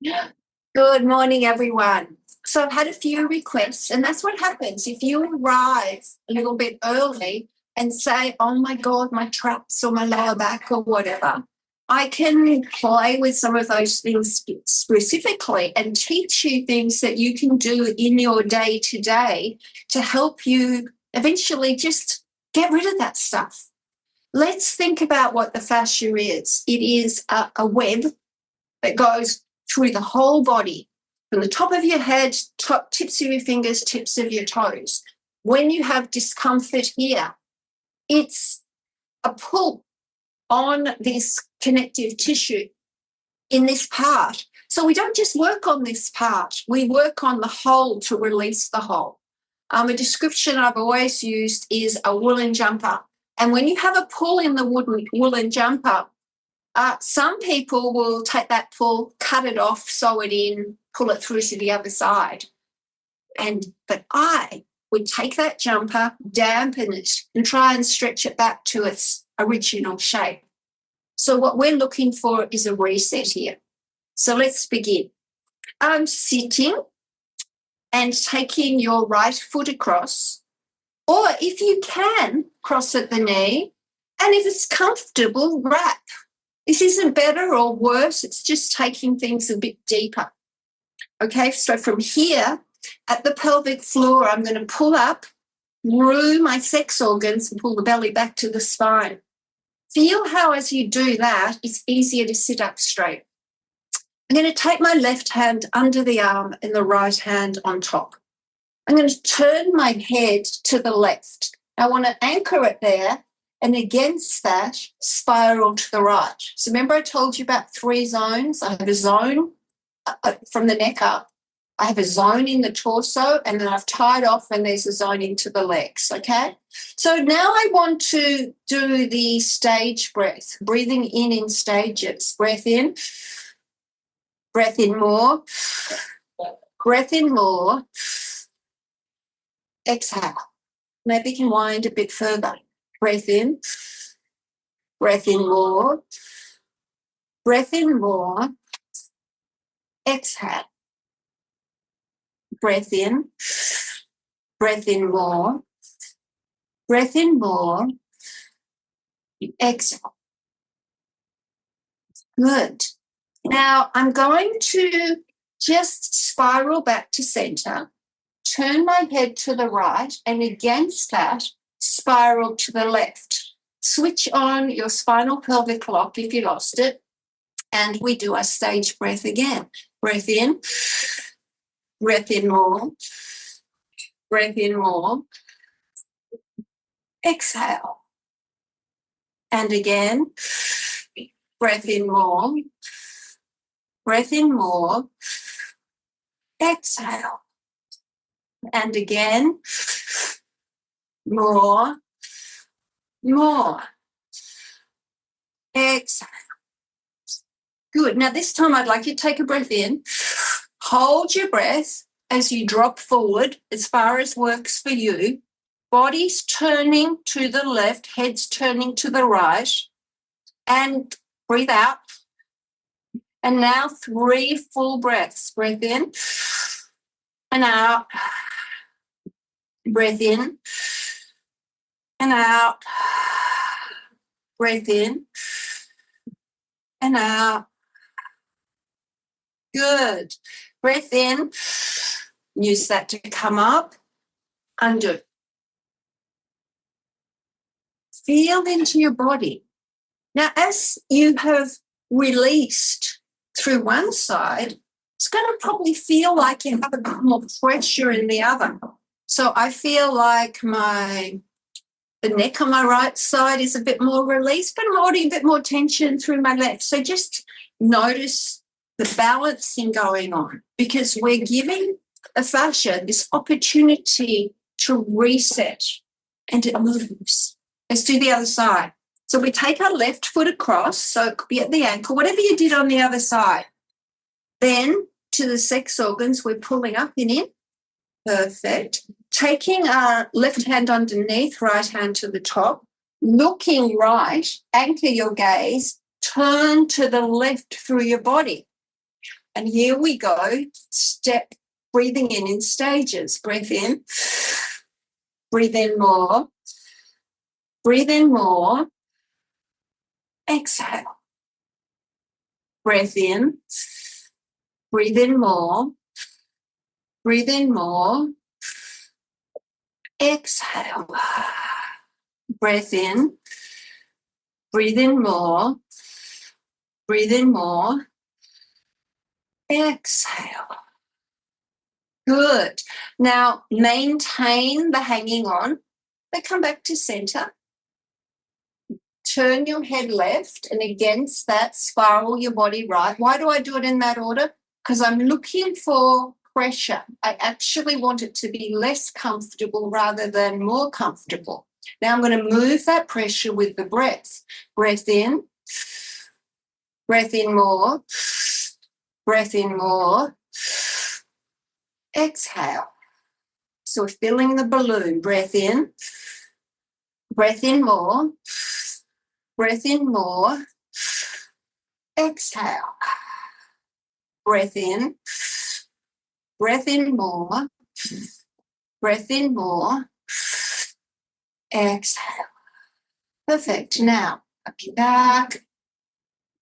Good morning, everyone. So I've had a few requests, and that's what happens if you arrive a little bit early and say, "Oh my God, my traps or my lower back or whatever." I can play with some of those things specifically and teach you things that you can do in your day to day to help you eventually just get rid of that stuff. Let's think about what the fascia is. It is a web that goes through the whole body, from the top of your head, top tips of your fingers, tips of your toes. When you have discomfort here, it's a pull on this connective tissue in this part. So we don't just work on this part, we work on the whole to release the whole. A description I've always used is a woolen jumper. And when you have a pull in the woolen jumper, some people will take that pull, cut it off, sew it in, pull it through to the other side. But I would take that jumper, dampen it, and try and stretch it back to its original shape. So what we're looking for is a reset here. So let's begin. I'm sitting and taking your right foot across, or if you can, cross at the knee, and if it's comfortable, wrap. This isn't better or worse, it's just taking things a bit deeper. Okay, so from here at the pelvic floor, I'm going to pull up through my sex organs and pull the belly back to the spine. Feel how as you do that, it's easier to sit up straight. I'm going to take my left hand under the arm and the right hand on top. I'm going to turn my head to the left. I want to anchor it there, and against that, spiral to the right. So remember I told you about 3 zones? I have a zone from the neck up. I have a zone in the torso, and then I've tied off, and there's a zone into the legs, okay? So now I want to do the stage breath, breathing in stages. Breath in more, breath in more, exhale. Maybe you can wind a bit further. Breath in more, breath in more, exhale. Breath in more, breath in more, exhale. Good. Now I'm going to just spiral back to center, turn my head to the right, and against that, spiral to the left. Switch on your spinal pelvic lock if you lost it, and we do our stage breath again. Breath in more, breath in more, exhale. And again, breath in more, breath in more, exhale. And again, more, exhale. Good. Now this time I'd like you to take a breath in, hold your breath as you drop forward as far as works for you. Body's turning to the left, head's turning to the right, and breathe out. And now 3 full breaths. Breath in and out. Breath in and out. Breath in and out. Good. Breath in. Use that to come up. Undo. Feel into your body. Now, as you have released through one side, it's going to probably feel like you have a bit more pressure in the other. So I feel like the neck on my right side is a bit more released, but I'm holding a bit more tension through my left. So just notice the balancing going on, because we're giving the fascia this opportunity to reset, and it moves. Let's do the other side. So we take our left foot across, so it could be at the ankle, whatever you did on the other side. Then to the sex organs, we're pulling up and in. Perfect. Taking our left hand underneath, right hand to the top, looking right, anchor your gaze, turn to the left through your body. And here we go. Step, breathing in stages. Breathe in. Breathe in more. Breathe in more. Exhale. Breathe in. Breathe in more. Breathe in more. Exhale. Breathe in. Breathe in more. Breathe in more. Exhale. Good. Now maintain the hanging on, but come back to center. Turn your head left, and against that, spiral your body right. Why do I do it in that order? Because I'm looking for pressure. I actually want it to be less comfortable rather than more comfortable. Now I'm going to move that pressure with the breath. Breath in. Breath in more. Breath in more. Exhale. So we're filling the balloon. Breath in. Breath in more. Breath in more. Exhale. Breath in. Breath in more. Breath in more. Exhale. Perfect. Now, coming back.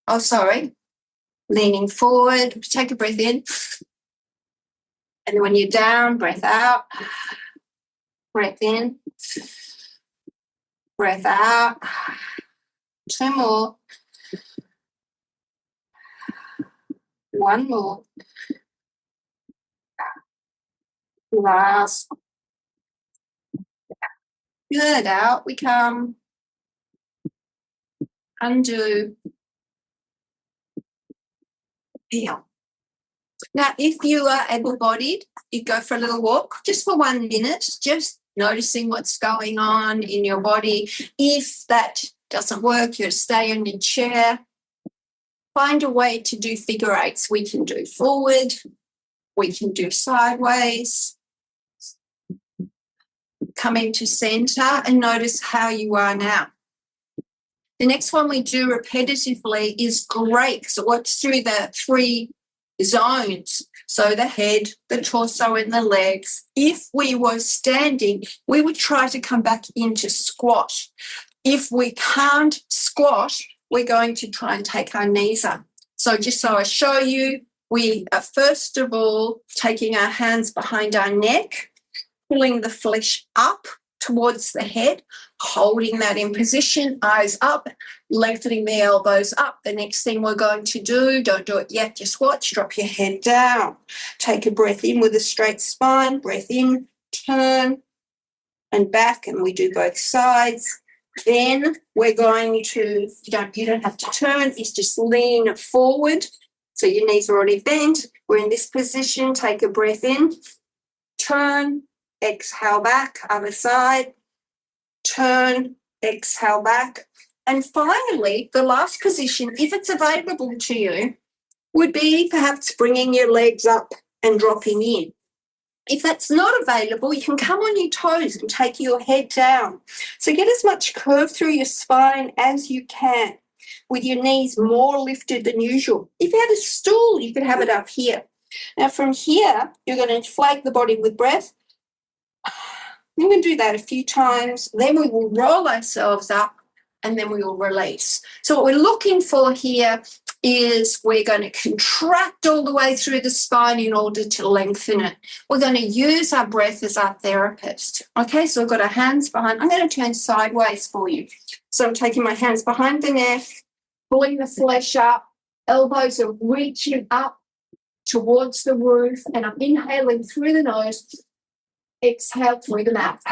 Oh, sorry. Leaning forward. Take a breath in. And when you're down, breath out. Breath in. Breath out. 2 more. 1 more. Last. Good. Out we come. Undo. Heel. Now, if you are able-bodied, you go for a little walk just for 1 minute, just noticing what's going on in your body. If that doesn't work, you stay in your chair. Find a way to do figure eights. We can do forward. We can do sideways. Coming to center and notice how you are now. The next one we do repetitively is great because it works through the 3 zones. So the head, the torso, and the legs. If we were standing, we would try to come back into squat. If we can't squat, we're going to try and take our knees up. So just so I show you, we are first of all taking our hands behind our neck, pulling the flesh up towards the head, holding that in position, eyes up, lengthening the elbows up. The next thing we're going to do, don't do it yet, just watch, drop your head down. Take a breath in with a straight spine, breath in, turn and back, and we do both sides. Then we're going to, you don't have to turn, it's just lean forward. So your knees are already bent. We're in this position, take a breath in, turn, exhale back, other side, turn, exhale back. And finally, the last position, if it's available to you, would be perhaps bringing your legs up and dropping in. If that's not available, you can come on your toes and take your head down. So get as much curve through your spine as you can, with your knees more lifted than usual. If you had a stool, you could have it up here. Now from here, you're going to inflate the body with breath. We're going to do that a few times. Then we will roll ourselves up and then we will release. So what we're looking for here is we're going to contract all the way through the spine in order to lengthen it. We're going to use our breath as our therapist. Okay, so we've got our hands behind. I'm going to turn sideways for you. So I'm taking my hands behind the neck, pulling the flesh up, elbows are reaching up towards the roof, and I'm inhaling through the nose, exhale through the mouth.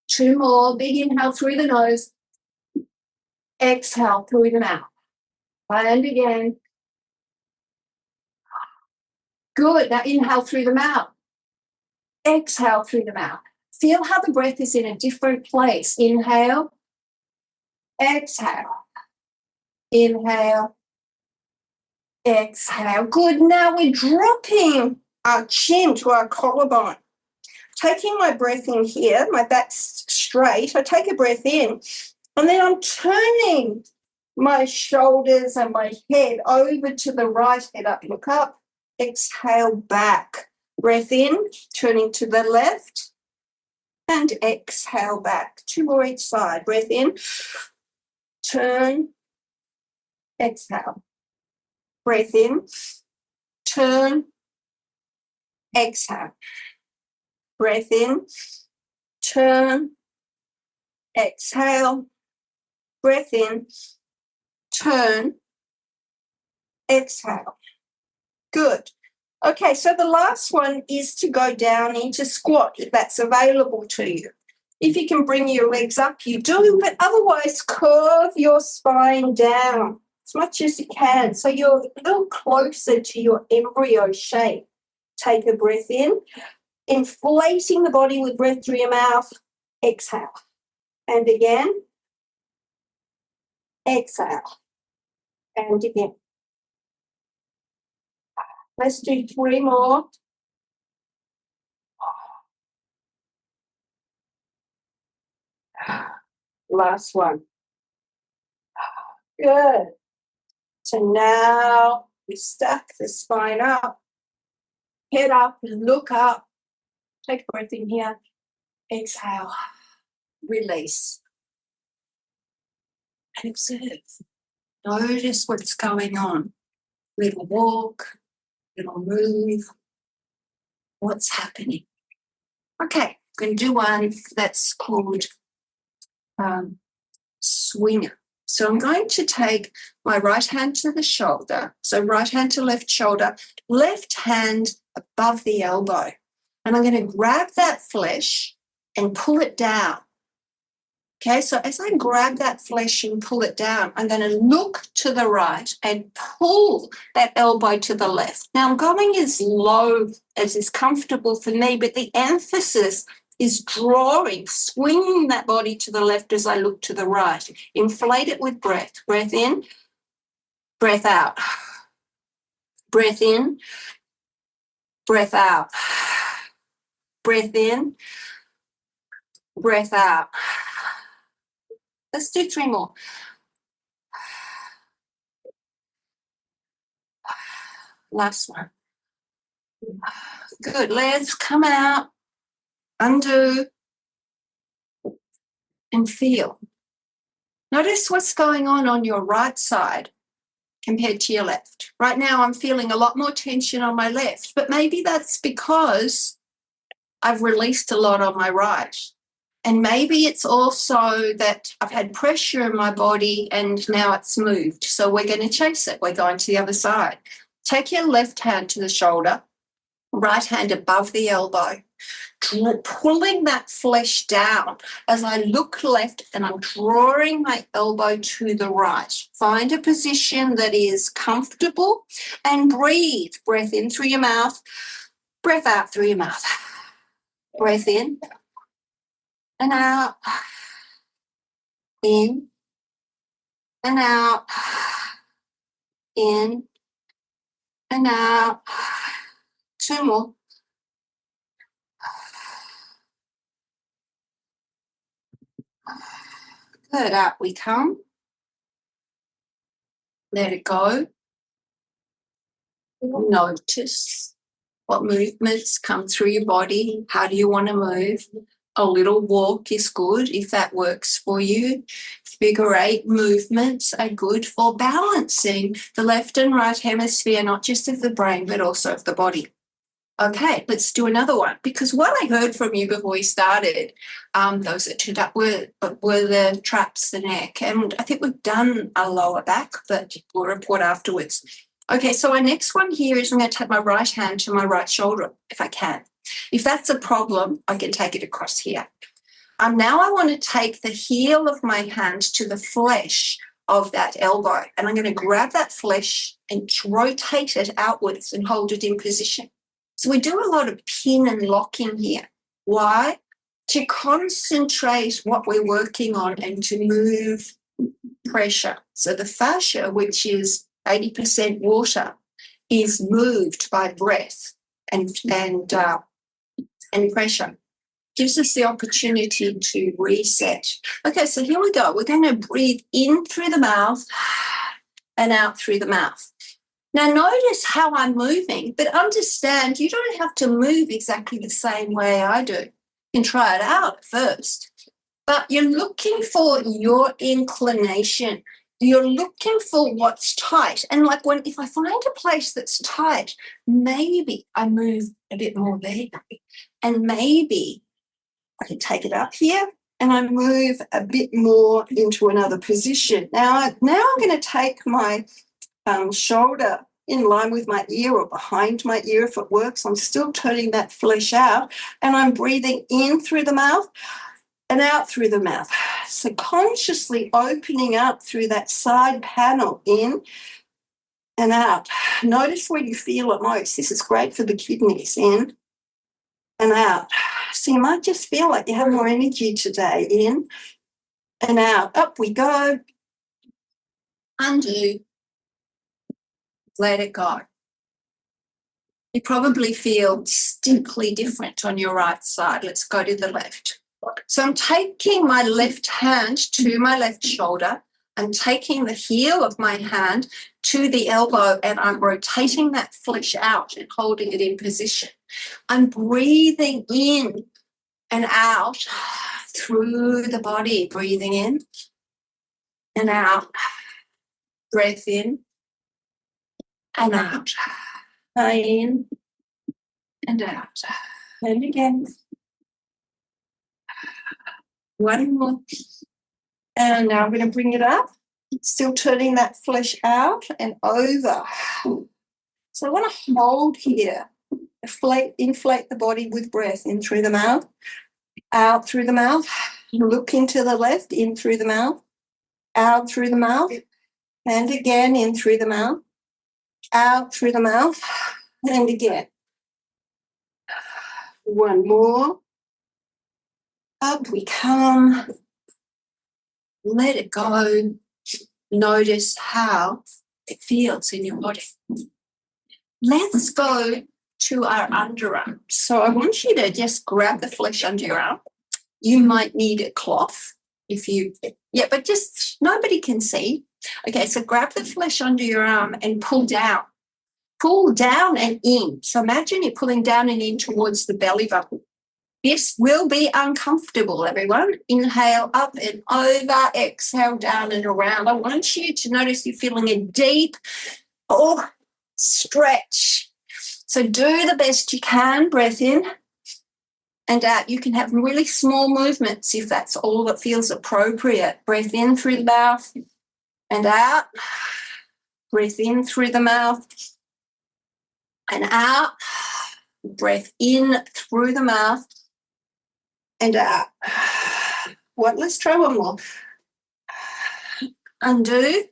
2 more, big inhale through the nose, exhale through the mouth. And again. Good. Now inhale through the mouth. Exhale through the mouth. Feel how the breath is in a different place. Inhale. Exhale. Inhale. Exhale. Good. Now we're dropping our chin to our collarbone. Taking my breath in here, my back's straight. I take a breath in, and then I'm turning my shoulders and my head over to the right, head up, look up. exhale back. Breath in, turning to the left, and exhale back. 2 more each side. Breath in, turn, exhale. Breath in, turn, exhale. Breath in, turn, exhale. Breath in, turn, exhale. Good. Okay, so the last one is to go down into squat if that's available to you. If you can bring your legs up, you do, but otherwise curve your spine down as much as you can so you're a little closer to your embryo shape. Take a breath in, inflating the body with breath through your mouth. Exhale. And again. Exhale. And again. Let's do 3 more. Last one. Good. So now we stack the spine up, head up, look up. Take a breath in here. Exhale. Release. And observe. Notice what's going on. Little walk, little move. What's happening? Okay, I'm going to do one that's called swinger. So I'm going to take my right hand to the shoulder. So right hand to left shoulder, left hand above the elbow. And I'm going to grab that flesh and pull it down. Okay, so as I grab that flesh and pull it down, I'm going to look to the right and pull that elbow to the left. Now I'm going as low as is comfortable for me, but the emphasis is drawing, swinging that body to the left as I look to the right. Inflate it with breath. Breath in, breath out. Breath in, breath out. Breath in, breath out. Let's do 3 more. Last one. Good. Legs come out, undo, and feel. Notice what's going on your right side compared to your left. Right now, I'm feeling a lot more tension on my left, but maybe that's because I've released a lot on my right. And maybe it's also that I've had pressure in my body and now it's moved. So we're going to chase it. We're going to the other side. Take your left hand to the shoulder, right hand above the elbow, pulling that flesh down as I look left and I'm drawing my elbow to the right. Find a position that is comfortable and breathe. Breath in through your mouth, breath out through your mouth. Breath in and out, in and out, in and out. 2 more. Good, out we come. Let it go. Notice what movements come through your body. How do you want to move? A little walk is good if that works for you. Figure 8 movements are good for balancing the left and right hemisphere, not just of the brain, but also of the body. Okay, let's do another one. Because what I heard from you before we started, those that turned up were the traps, the neck. And I think we've done a lower back, but we'll report afterwards. Okay, so our next one here is I'm going to take my right hand to my right shoulder, if I can. If that's a problem, I can take it across here. Now I want to take the heel of my hand to the flesh of that elbow. And I'm going to grab that flesh and rotate it outwards and hold it in position. So we do a lot of pin and locking here. Why? To concentrate what we're working on and to move pressure. So the fascia, which is 80% water, is moved by breath and pressure. Gives us the opportunity to reset. Okay, so here we go. We're going to breathe in through the mouth and out through the mouth. Now, notice how I'm moving, but understand you don't have to move exactly the same way I do. You can try it out first, but you're looking for your inclination. You're looking for what's tight. And like if I find a place that's tight, maybe I move a bit more there. And maybe I can take it up here and I move a bit more into another position. Now I'm going to take my shoulder in line with my ear or behind my ear if it works. I'm still turning that flesh out and I'm breathing in through the mouth and out through the mouth. So consciously opening up through that side panel, in and out. Notice where you feel it most. This is great for the kidneys, in and out. So you might just feel like you have more energy today, in and out. Up we go. Undo. Let it go. You probably feel distinctly different on your right side. Let's go to the left. So I'm taking my left hand to my left shoulder. I'm taking the heel of my hand to the elbow and I'm rotating that flesh out and holding it in position. I'm breathing in and out through the body, breathing in and out. Breath in and out. In and out. And again. One more. And now I'm going to bring it up. Still turning that flesh out and over. So I want to hold here. Inflate the body with breath. In through the mouth, out through the mouth. Looking to the left, in through the mouth, out through the mouth. And again, in through the mouth, out through the mouth. And again. One more. Up we come. Let it go. Notice how it feels in your body. Let's go to our underarm. So I want you to just grab the flesh under your arm. You might need a cloth but just nobody can see. Okay, so grab the flesh under your arm and pull down. Pull down and in. So imagine you're pulling down and in towards the belly button. This will be uncomfortable, everyone. Inhale up and over, exhale down and around. I want you to notice you're feeling a deep stretch. So do the best you can. Breath in and out. You can have really small movements if that's all that feels appropriate. Breath in through the mouth and out. Breath in through the mouth and out. Breath in through the mouth and out. Let's try one more. Undo.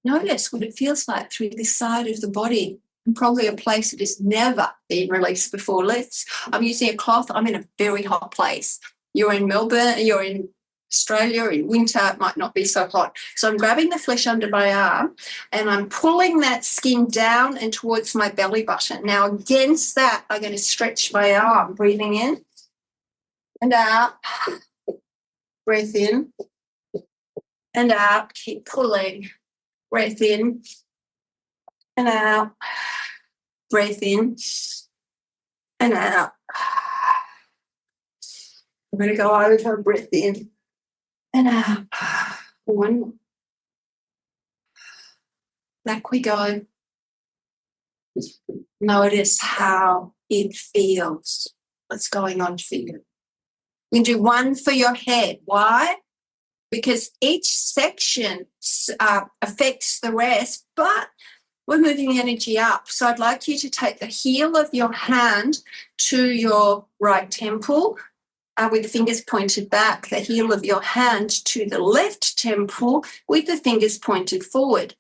Notice what it feels like through this side of the body, and probably a place that has never been released before. I'm using a cloth. I'm in a very hot place. You're in Melbourne, you're in Australia, in winter, it might not be so hot. So I'm grabbing the flesh under my arm and I'm pulling that skin down and towards my belly button. Now against that, I'm going to stretch my arm, breathing in and out. Breath in and out. Keep pulling. Breath in and out. Breath in and out. I'm going to go over, breath in and out. One more. Back we go. Notice how it feels. What's going on for you? You can do one for your head. Why? Because each section affects the rest, but we're moving energy up. So I'd like you to take the heel of your hand to your right temple with the fingers pointed back, the heel of your hand to the left temple with the fingers pointed forward.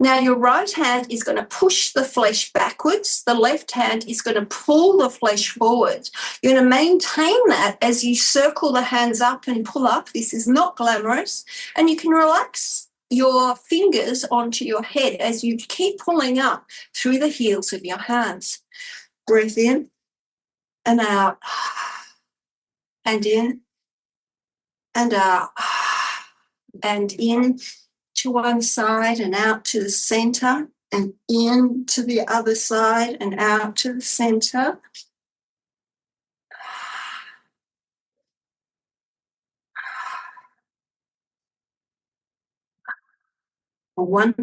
Now your right hand is going to push the flesh backwards. The left hand is going to pull the flesh forward. You're going to maintain that as you circle the hands up and pull up. This is not glamorous. And you can relax your fingers onto your head as you keep pulling up through the heels of your hands. Breathe in and out and in and out and in to one side and out to the center, and in to the other side and out to the center. One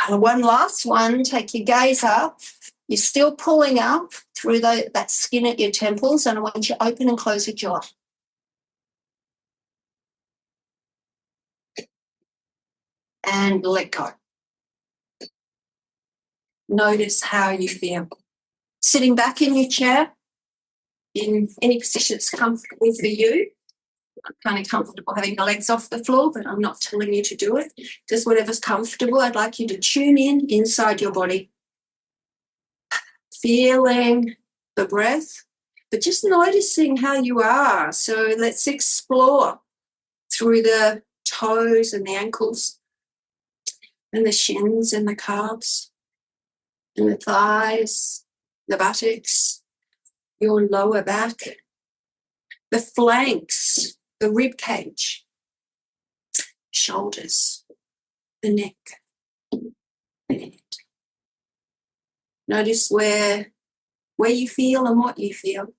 last one. Take your gaze up. You're still pulling up through that skin at your temples, and I want you to open and close your jaw. And let go. Notice how you feel. Sitting back in your chair, in any position that's comfortable for you. I'm kind of comfortable having my legs off the floor, but I'm not telling you to do it. Just whatever's comfortable. I'd like you to tune in inside your body. Feeling the breath, but just noticing how you are. So let's explore through the toes and the ankles and the shins and the calves and the thighs, the buttocks, your lower back, the flanks, the rib cage, shoulders, the neck, the head. Notice where you feel and what you feel.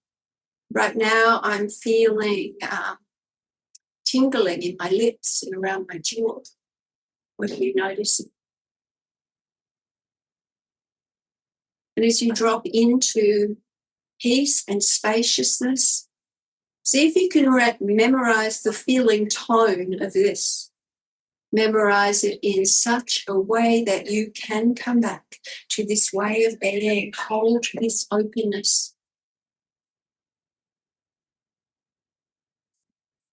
Right now I'm feeling tingling in my lips and around my jaw. What are you noticing? And as you drop into peace and spaciousness, see if you can memorize the feeling tone of this. Memorize it in such a way that you can come back to this way of being, hold this openness.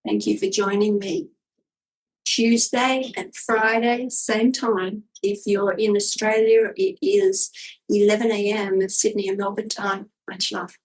Thank you for joining me. Tuesday and Friday, same time. If you're in Australia, it is 11 a.m. Sydney and Melbourne time. Much love.